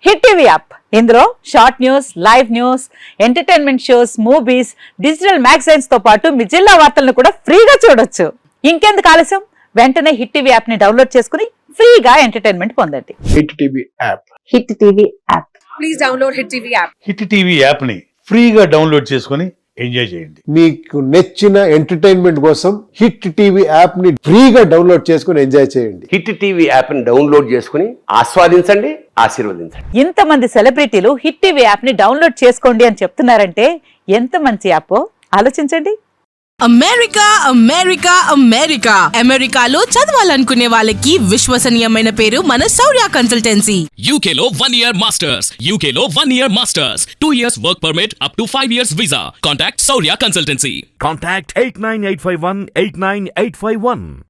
Hit TV app ఇందులో short news, live news, entertainment shows, movies, digital magazines తో పాటు మీ జిల్లా వార్తలను కూడా ఫ్రీగా చూడొచ్చు. ఇంకెందుకు ఆలస్యం, వెంటనే హిట్ టీవీ యాప్ ని డౌన్లోడ్ చేసుకుని ఫ్రీగా ఎంటర్టైన్మెంట్ పొందండి. Hit TV app. Hit TV app. Please download hit TV app. Hit TV app ని ఫ్రీగా డౌన్లోడ్ చేసుకుని ఎంజాయ్ చేయండి. మీకు నచ్చిన ఎంటర్టైన్మెంట్ కోసం హిట్ టీవీ యాప్ ని ఫ్రీగా డౌన్లోడ్ చేసుకుని ఎంజాయ్ చేయండి. హిట్ టీవీ యాప్ ని డౌన్లోడ్ చేసుకుని ఆస్వాదించండి, ఆశీర్వదించండి. ఇంతమంది సెలబ్రిటీలు హిట్ టీవీ యాప్ ని డౌన్లోడ్ చేసుకోండి అని చెప్తున్నారంటే ఎంత మంచి యాప్ ఆలోచించండి. అమెరికా అమెరికా అమెరికా అమెరికాలో చదవాలనుకునే వాళ్ళకి విశ్వసనీయమైన పేరు మన శౌర్య కన్సల్టెన్సీ. UK లో 1 year masters, UK లో 1 year masters, 2 years work permit up to 5 years visa. Contact Saurya Consultancy. Contact 89851 89851.